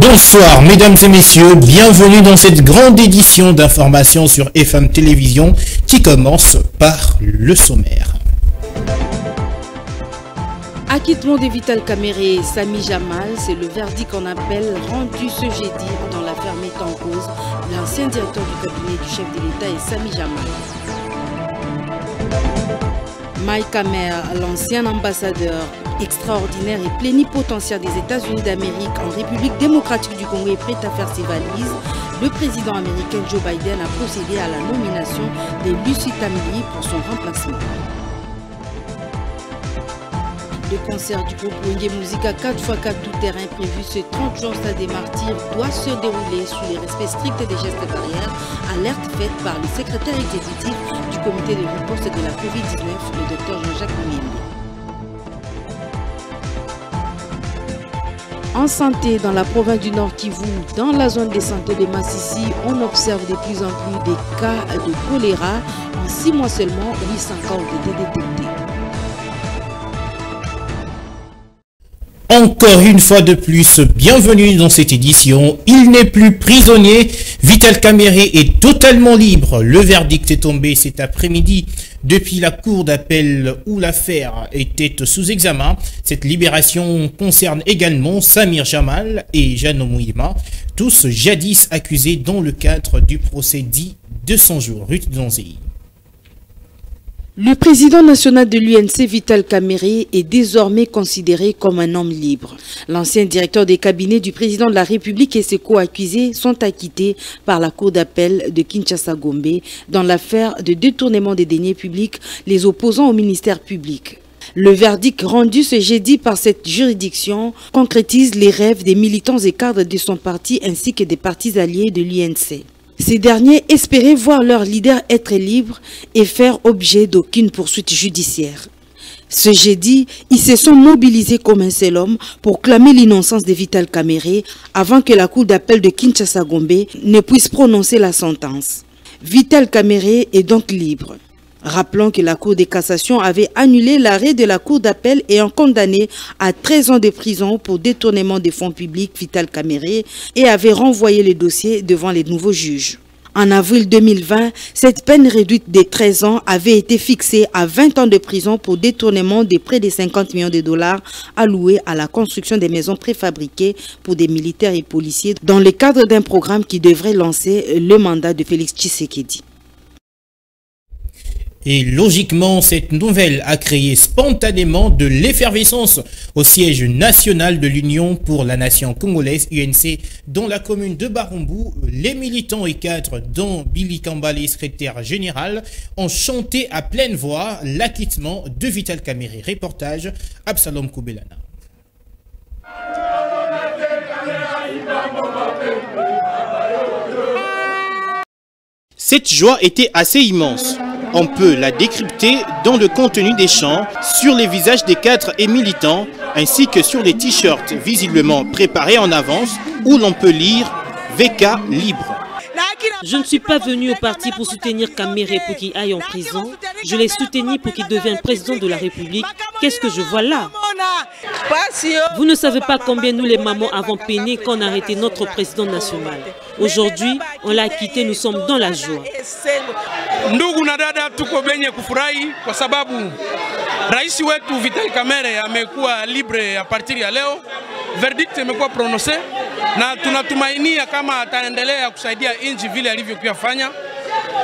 Bonsoir mesdames et messieurs, bienvenue dans cette grande édition d'information sur FM Télévision qui commence par le sommaire. Acquittement de Vital Kamere et Sami Jamal, c'est le verdict en appel rendu ce jeudi dans l'affaire mettant en cause l'ancien directeur du cabinet du chef de l'État et Sami Jamal. Mike Hammer, l'ancien ambassadeur extraordinaire et plénipotentiaire des États-Unis d'Amérique en République démocratique du Congo est prêt à faire ses valises. Le président américain Joe Biden a procédé à la nomination de Lucy Tamili pour son remplacement. Le concert du groupe Wenge Musica 4x4 tout-terrain prévu ce 30 juin au Stade des Martyrs doit se dérouler sous les respects stricts des gestes barrières, alerte faite par le secrétaire exécutif du comité de riposte de la Covid-19, le Dr Jean-Jacques Mouimbi. En santé, dans la province du Nord Kivu, dans la zone de santé de Massissi, on observe de plus en plus des cas de choléra. En 6 mois seulement, 800 cas ont été détectés. Encore une fois de plus, bienvenue dans cette édition. Il n'est plus prisonnier. Vital Kamere est totalement libre. Le verdict est tombé cet après-midi depuis la cour d'appel où l'affaire était sous examen. Cette libération concerne également Samir Jamal et Jeannot Mouima, tous jadis accusés dans le cadre du procès dit de 100 jours. Ruth Donzei. Le président national de l'UNC, Vital Kamere, est désormais considéré comme un homme libre. L'ancien directeur des cabinets du président de la République et ses co-accusés sont acquittés par la cour d'appel de Kinshasa-Gombe dans l'affaire de détournement des deniers publics les opposant au ministère public. Le verdict rendu ce jeudi par cette juridiction concrétise les rêves des militants et cadres de son parti ainsi que des partis alliés de l'UNC. Ces derniers espéraient voir leur leader être libre et faire objet d'aucune poursuite judiciaire. Ce jeudi, ils se sont mobilisés comme un seul homme pour clamer l'innocence de Vital Kamere avant que la cour d'appel de Kinshasa-Gombe ne puisse prononcer la sentence. Vital Kamere est donc libre. Rappelons que la Cour de cassation avait annulé l'arrêt de la Cour d'appel ayant condamné à 13 ans de prison pour détournement des fonds publics Vital Kamere et avait renvoyé le dossier devant les nouveaux juges. En avril 2020, cette peine réduite de 13 ans avait été fixée à 20 ans de prison pour détournement de près de 50 millions de dollars alloués à la construction des maisons préfabriquées pour des militaires et policiers dans le cadre d'un programme qui devrait lancer le mandat de Félix Tshisekedi. Et logiquement, cette nouvelle a créé spontanément de l'effervescence au siège national de l'Union pour la nation congolaise, UNC, dans la commune de Barumbu. Les militants et cadres, dont Billy Kambale, secrétaire général, ont chanté à pleine voix l'acquittement de Vital Kamere. Reportage, Absalom Koubelana. Cette joie était assez immense. On peut la décrypter dans le contenu des chants, sur les visages des cadres et militants, ainsi que sur les t-shirts visiblement préparés en avance, où l'on peut lire « VK libre ». Je ne suis pas venu au parti pour soutenir Kamere pour qu'il aille en prison. Je l'ai soutenu pour qu'il devienne président de la République. Qu'est-ce que je vois là? Vous ne savez pas combien nous les mamans avons peiné quand on a arrêté notre président national. Aujourd'hui, on l'a quitté, nous sommes dans la joie. Ndugu na dada, tuko benye kufurahi kwa sababu rais wetu Vital Kamere amekuwa libre a partir ya leo. Verdict imekuwa prononcé na tunatumainia kama ataendelea kusaidia nchi vile alivyokuwa fanya,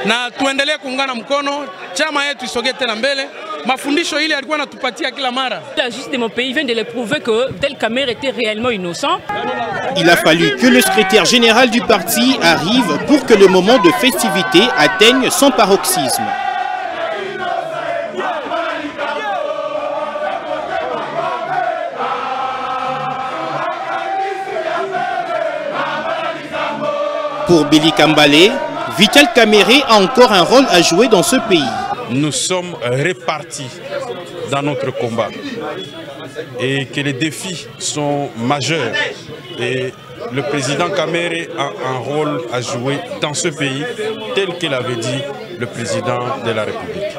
na tuendelee kuungana mkono, chama yetu isogee tena mbele. Mafundisho ile alikuwa anatupatia kila mara. La justice de mon pays vient de le prouver que Vital Kamere était réellement innocent. Il a fallu que le secrétaire général du parti arrive pour que le moment de festivité atteigne son paroxysme. Pour Billy Kambale, Vital Kamere a encore un rôle à jouer dans ce pays. Nous sommes répartis dans notre combat et que les défis sont majeurs. Et le président Kamere a un rôle à jouer dans ce pays, tel que l'avait dit le président de la République.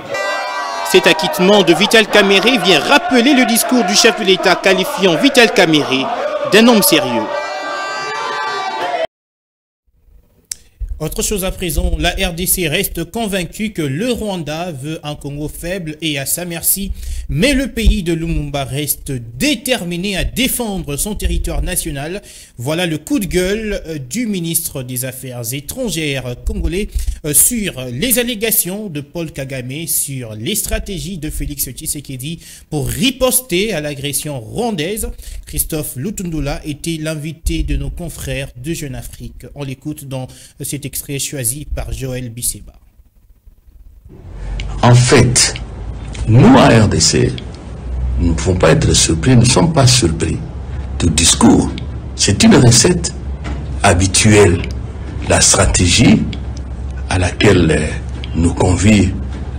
Cet acquittement de Vital Kamere vient rappeler le discours du chef de l'État qualifiant Vital Kamere d'un homme sérieux. Autre chose à présent, la RDC reste convaincue que le Rwanda veut un Congo faible et à sa merci, mais le pays de Lumumba reste déterminé à défendre son territoire national. Voilà le coup de gueule du ministre des Affaires étrangères congolais sur les allégations de Paul Kagame sur les stratégies de Félix Tshisekedi pour riposter à l'agression rwandaise. Christophe Lutundula était l'invité de nos confrères de Jeune Afrique. On l'écoute dans cet extrait choisi par Joël Bisseba. En fait, nous à RDC, nous ne pouvons pas être surpris, nous ne sommes pas surpris du discours. C'est une recette habituelle, la stratégie à laquelle nous convie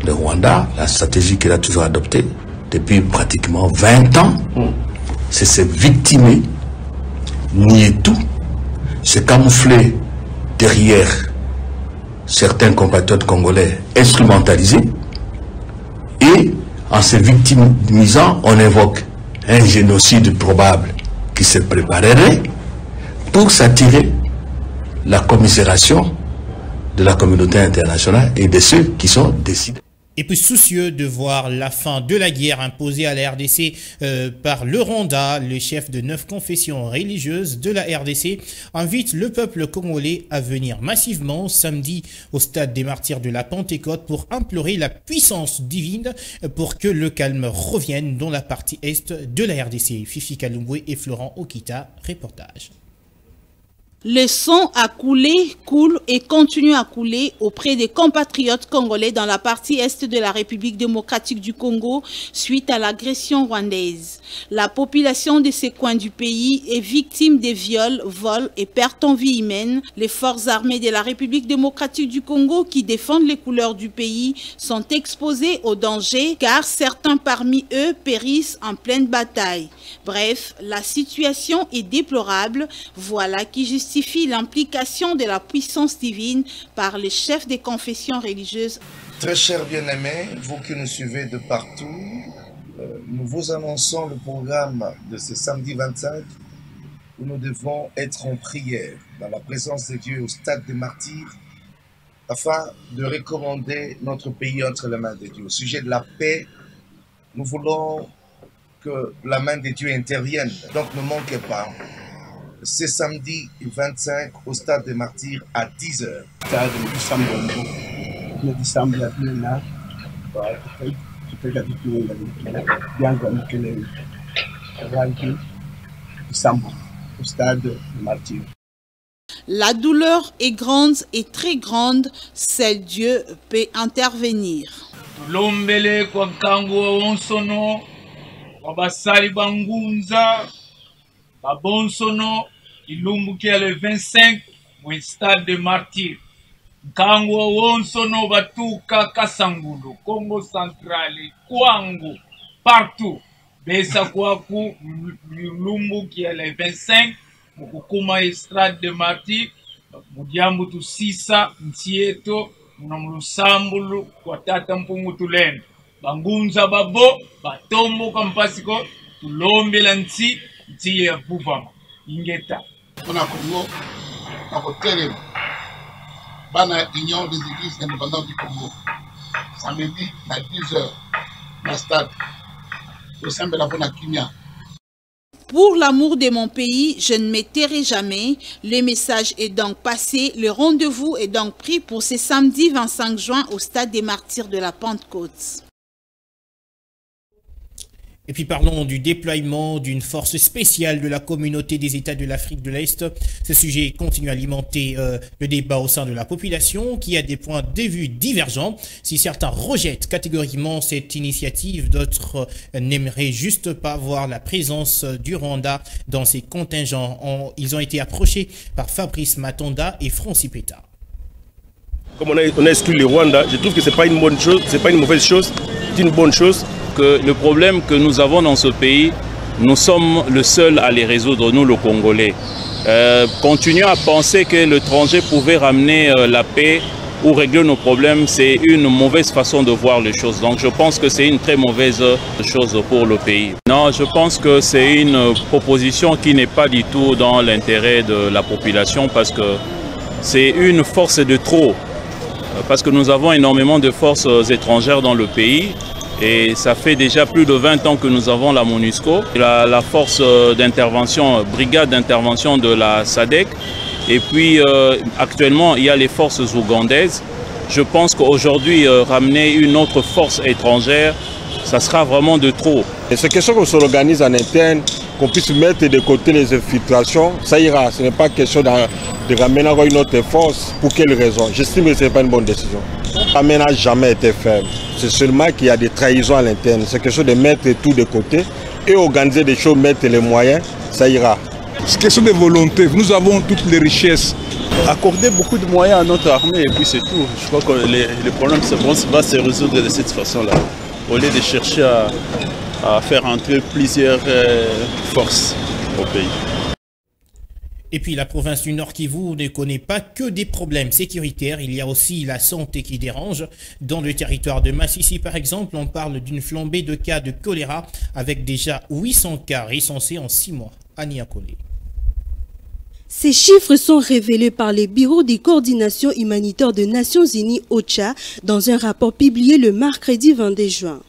le Rwanda, la stratégie qu'il a toujours adoptée depuis pratiquement 20 ans, c'est se victimer, nier tout, se camoufler derrière certains compatriotes congolais instrumentalisés, et en se victimisant, on évoque un génocide probable qui se préparerait pour s'attirer la commisération de la communauté internationale et de ceux qui sont décidés. Et puis soucieux de voir la fin de la guerre imposée à la RDC par le Rwanda, le chef de 9 confessions religieuses de la RDC invite le peuple congolais à venir massivement samedi au stade des martyrs de la Pentecôte pour implorer la puissance divine pour que le calme revienne dans la partie est de la RDC. Fifi Kalumbwe et Florent Okita, reportage. Le sang a coulé, coule et continue à couler auprès des compatriotes congolais dans la partie est de la République démocratique du Congo suite à l'agression rwandaise. La population de ces coins du pays est victime des viols, vols et pertes en vie humaine. Les forces armées de la République démocratique du Congo qui défendent les couleurs du pays sont exposées au danger car certains parmi eux périssent en pleine bataille. Bref, la situation est déplorable. Voilà qui justifie l'implication de la puissance divine par les chefs des confessions religieuses. Très chers bien-aimés, vous qui nous suivez de partout, nous vous annonçons le programme de ce samedi 25 où nous devons être en prière dans la présence de Dieu au stade des martyrs afin de recommander notre pays entre les mains de Dieu. Au sujet de la paix, nous voulons que la main de Dieu intervienne, donc ne manquez pas. C'est samedi 25 au stade des martyrs à 10h. Au stade des martyrs. La douleur est grande et très grande, seul Dieu peut intervenir. Babonsono ilumbukia le 25 au stade de martyrs. Nkango wonsono batuka Kasangulu, Congo central, Kwango, partout. Besa kwaku ilumbukia le 25 mukukuma stade de martyrs. Mudiambu tu sisa ntieto munamlusambulu kwa tata mpungu tulendo. Bangunza babo batombo kampasiko tulombe la nti ya Bouvama ingeta on a Congo à côté bana union des églises indépendantes du Congo samedi à 10h na stade au sein de la bonne Kimia. Pour l'amour de mon pays, je ne me tairai jamais. Le message est donc passé. Le rendez-vous est donc pris pour ce samedi 25 juin au stade des martyrs de la Pentecôte. Et puis parlons du déploiement d'une force spéciale de la communauté des États de l'Afrique de l'Est. Ce sujet continue à alimenter le débat au sein de la population qui a des points de vue divergents. Si certains rejettent catégoriquement cette initiative, d'autres n'aimeraient juste pas voir la présence du Rwanda dans ces contingents. Ils ont été approchés par Fabrice Matonda et Francis Peta. Comme on a exclu le Rwanda, je trouve que ce n'est pas une bonne chose, ce n'est pas une mauvaise chose, c'est une bonne chose. Que le problème que nous avons dans ce pays, nous sommes le seul à les résoudre, nous, le Congolais. Continuer à penser que l'étranger pouvait ramener la paix ou régler nos problèmes, c'est une mauvaise façon de voir les choses. Donc je pense que c'est une très mauvaise chose pour le pays. Non, je pense que c'est une proposition qui n'est pas du tout dans l'intérêt de la population parce que c'est une force de trop, parce que nous avons énormément de forces étrangères dans le pays. Et ça fait déjà plus de 20 ans que nous avons la MONUSCO, la force d'intervention, brigade d'intervention de la SADC. Et puis actuellement, il y a les forces ougandaises. Je pense qu'aujourd'hui, ramener une autre force étrangère, ça sera vraiment de trop. C'est question qu'on s'organise en interne, qu'on puisse mettre de côté les infiltrations, ça ira. Ce n'est pas question de ramener encore une autre force. Pour quelle raison? J'estime que ce n'est pas une bonne décision. L'armée n'a jamais été ferme. C'est seulement qu'il y a des trahisons à l'interne. C'est quelque chose de mettre tout de côté et organiser des choses, mettre les moyens, ça ira. C'est question de volonté. Nous avons toutes les richesses. Accorder beaucoup de moyens à notre armée et puis c'est tout. Je crois que les problèmes vont se résoudre de cette façon-là. Au lieu de chercher à faire entrer plusieurs forces au pays. Et puis la province du Nord Kivu ne connaît pas que des problèmes sécuritaires, il y a aussi la santé qui dérange. Dans le territoire de Massissi par exemple, on parle d'une flambée de cas de choléra avec déjà 800 cas recensés en 6 mois. Ania Kolé. Ces chiffres sont révélés par les bureaux des coordinations humanitaires des Nations Unies OCHA dans un rapport publié le mercredi 22 juin.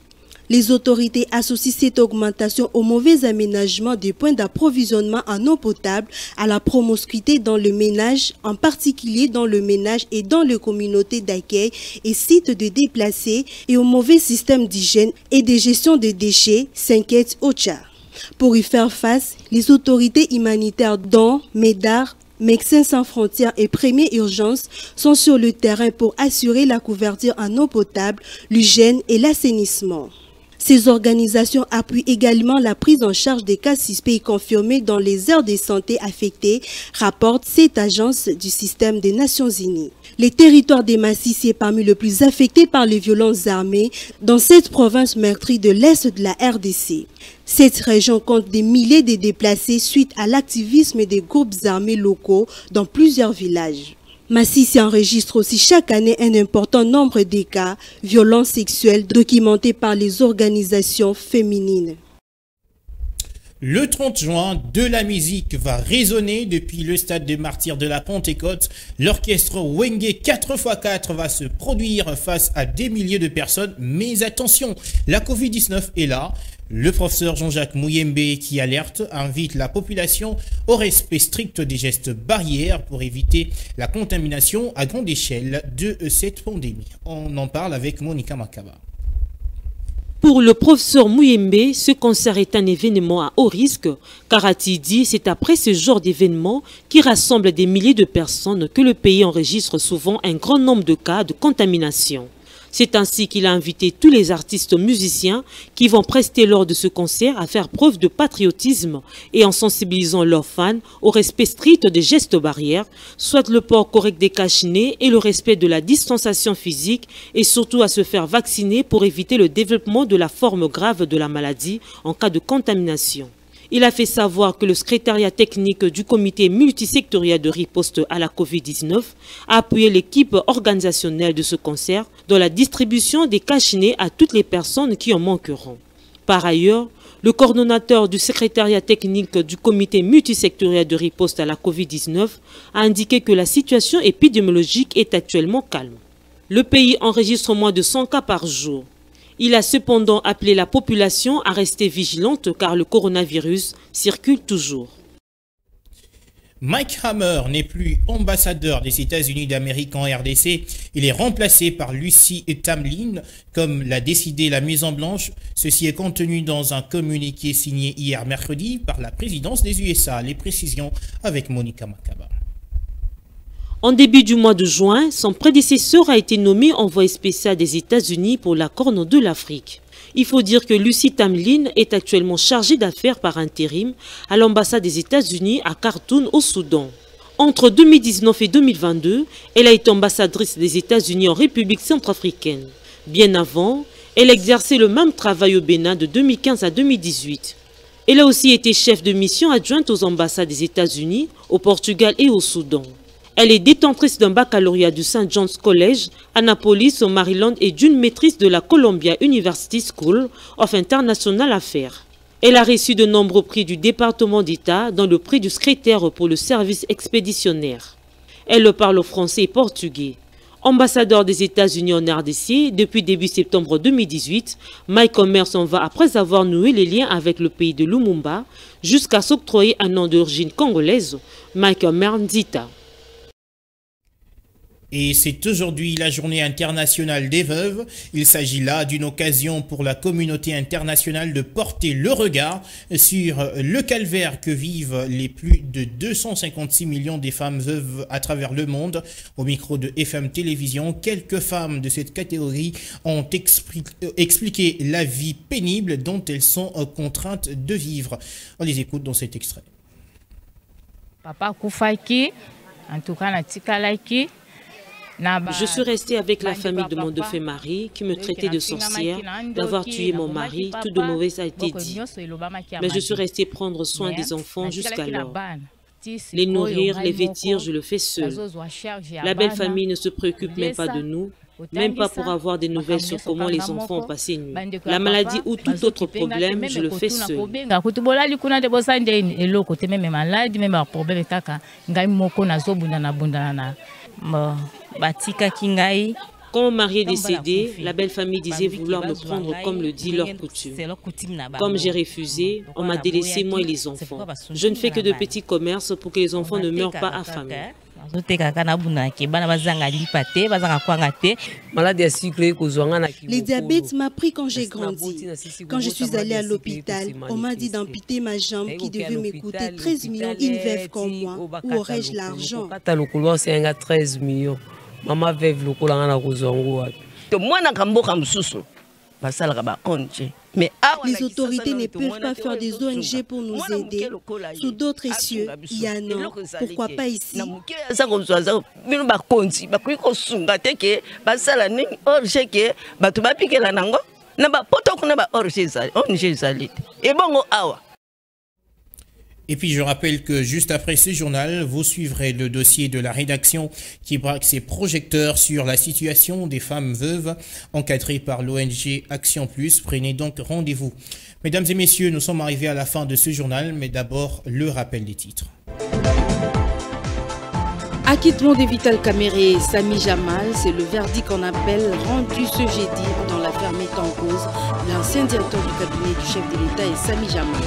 Les autorités associent cette augmentation au mauvais aménagement des points d'approvisionnement en eau potable, à la promiscuité dans le ménage, en particulier dans le ménage et dans les communautés d'accueil et sites de déplacés, et au mauvais système d'hygiène et de gestion des déchets, s'inquiète OCHA. Pour y faire face, les autorités humanitaires dont MEDAR, Médecins sans frontières et Première Urgence sont sur le terrain pour assurer la couverture en eau potable, l'hygiène et l'assainissement. Ces organisations appuient également la prise en charge des cas suspects confirmés dans les aires de santé affectées, rapporte cette agence du système des Nations Unies. Les territoires des Massissi est parmi les plus affectés par les violences armées dans cette province meurtrie de l'Est de la RDC. Cette région compte des milliers de déplacés suite à l'activisme des groupes armés locaux dans plusieurs villages. Massissi enregistre aussi chaque année un important nombre de cas de violences sexuelles documentés par les organisations féminines. Le 30 juin, de la musique va résonner depuis le stade de Martyrs de la Pentecôte. L'orchestre Wenge 4x4 va se produire face à des milliers de personnes. Mais attention, la Covid-19 est là. Le professeur Jean-Jacques Mouyembe, qui alerte, invite la population au respect strict des gestes barrières pour éviter la contamination à grande échelle de cette pandémie. On en parle avec Monica Makaba. Pour le professeur Mouyembe, ce concert est un événement à haut risque, car a-t-il dit, c'est après ce genre d'événement qui rassemble des milliers de personnes que le pays enregistre souvent un grand nombre de cas de contamination. C'est ainsi qu'il a invité tous les artistes musiciens qui vont prester lors de ce concert à faire preuve de patriotisme et en sensibilisant leurs fans au respect strict des gestes barrières, soit le port correct des cache-nez et le respect de la distanciation physique et surtout à se faire vacciner pour éviter le développement de la forme grave de la maladie en cas de contamination. Il a fait savoir que le secrétariat technique du comité multisectoriel de riposte à la Covid-19 a appuyé l'équipe organisationnelle de ce concert dans la distribution des cache-nez à toutes les personnes qui en manqueront. Par ailleurs, le coordonnateur du secrétariat technique du comité multisectoriel de riposte à la Covid-19 a indiqué que la situation épidémiologique est actuellement calme. Le pays enregistre moins de 100 cas par jour. Il a cependant appelé la population à rester vigilante car le coronavirus circule toujours. Mike Hammer n'est plus ambassadeur des États-Unis d'Amérique en RDC. Il est remplacé par Lucie Tamlin, comme l'a décidé la Maison-Blanche. Ceci est contenu dans un communiqué signé hier mercredi par la présidence des USA. Les précisions avec Monica Makaba. En début du mois de juin, son prédécesseur a été nommé envoyé spécial des États-Unis pour la Corne de l'Afrique. Il faut dire que Lucie Tamlin est actuellement chargée d'affaires par intérim à l'ambassade des États-Unis à Khartoum au Soudan. Entre 2019 et 2022, elle a été ambassadrice des États-Unis en République centrafricaine. Bien avant, elle exerçait le même travail au Bénin de 2015 à 2018. Elle a aussi été chef de mission adjointe aux ambassades des États-Unis, au Portugal et au Soudan. Elle est détentrice d'un baccalauréat du St. John's College, Annapolis, au Maryland, et d'une maîtrise de la Columbia University School of International Affairs. Elle a reçu de nombreux prix du département d'État, dont le prix du secrétaire pour le service expéditionnaire. Elle parle français et portugais. Ambassadeur des États-Unis en RDC, depuis début septembre 2018, Mike Omer s'en va après avoir noué les liens avec le pays de Lumumba jusqu'à s'octroyer un nom d'origine congolaise, Mike Omer Nzita. Et c'est aujourd'hui la journée internationale des veuves. Il s'agit là d'une occasion pour la communauté internationale de porter le regard sur le calvaire que vivent les plus de 256 millions des femmes veuves à travers le monde. Au micro de FM Télévision, quelques femmes de cette catégorie ont expliqué la vie pénible dont elles sont contraintes de vivre. On les écoute dans cet extrait. Papa Koufaki, en tout cas, Natikalaiki. Je suis restée avec la famille de mon défunt mari qui me traitait de sorcière, d'avoir tué mon mari, tout de mauvais a été dit. Mais je suis restée prendre soin des enfants jusqu'alors. Les nourrir, les vêtir, je le fais seule. La belle famille ne se préoccupe même pas de nous, même pas pour avoir des nouvelles sur comment les enfants ont passé une nuit. La maladie ou tout autre problème, je le fais seule. Quand mon mari est décédé, la belle famille disait vouloir me prendre comme le dit leur coutume. Comme j'ai refusé, on m'a délaissé moi et les enfants. Je ne fais que de petits commerces pour que les enfants ne meurent pas affamés. Le diabète m'a pris quand j'ai grandi. Quand je suis allée à l'hôpital, on m'a dit d'amputer ma jambe qui devait me coûter 13 millions, une veuve comme moi. Où aurais-je l'argent? 13 millions. Maman veuve lokola na kozongo wapi. Les autorités ne peuvent pas faire des ONG pour nous aider. Sous d'autres cieux, il y a non. Pourquoi pas ici? Et puis je rappelle que juste après ce journal, vous suivrez le dossier de la rédaction qui braque ses projecteurs sur la situation des femmes veuves encadrées par l'ONG Action Plus. Prenez donc rendez-vous. Mesdames et messieurs, nous sommes arrivés à la fin de ce journal, mais d'abord le rappel des titres. Acquittement de Vital Kamere et Sami Jamal, c'est le verdict en appel rendu ce jeudi dans l'affaire mettant en cause l'ancien directeur du cabinet du chef de l'État et Sami Jamal.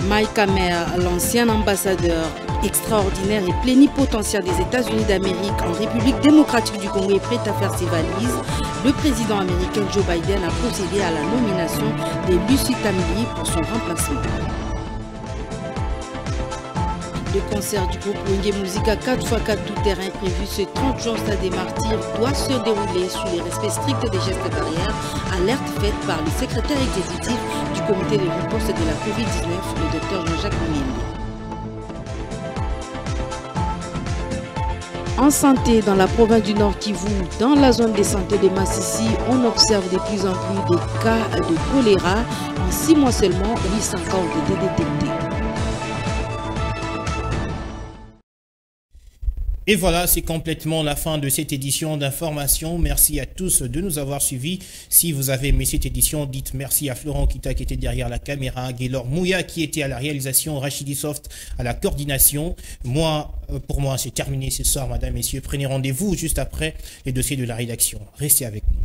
Mike Omer, l'ancien ambassadeur extraordinaire et plénipotentiaire des États-Unis d'Amérique en République démocratique du Congo, est prêt à faire ses valises. Le président américain Joe Biden a procédé à la nomination de Lucy Tamili pour son remplacement. Le concert du groupe Wenge Musica 4x4 tout-terrain prévu ce 30 juin au Stade des Martyrs doit se dérouler sous les respects stricts des gestes barrières, alerte faite par le secrétaire exécutif du comité de riposte de la Covid-19, le Dr Jean-Jacques Mouimbi. En santé, dans la province du Nord Kivu, dans la zone de santé de Massissi, on observe de plus en plus de cas de choléra. En 6 mois seulement, 800 cas ont été détectés. Et voilà, c'est complètement la fin de cette édition d'information. Merci à tous de nous avoir suivis. Si vous avez aimé cette édition, dites merci à Florent Kita qui était derrière la caméra, Gaylor Mouya qui était à la réalisation, Rachidi Soft à la coordination. Pour moi, c'est terminé ce soir, madame, messieurs. Prenez rendez-vous juste après les dossiers de la rédaction. Restez avec nous.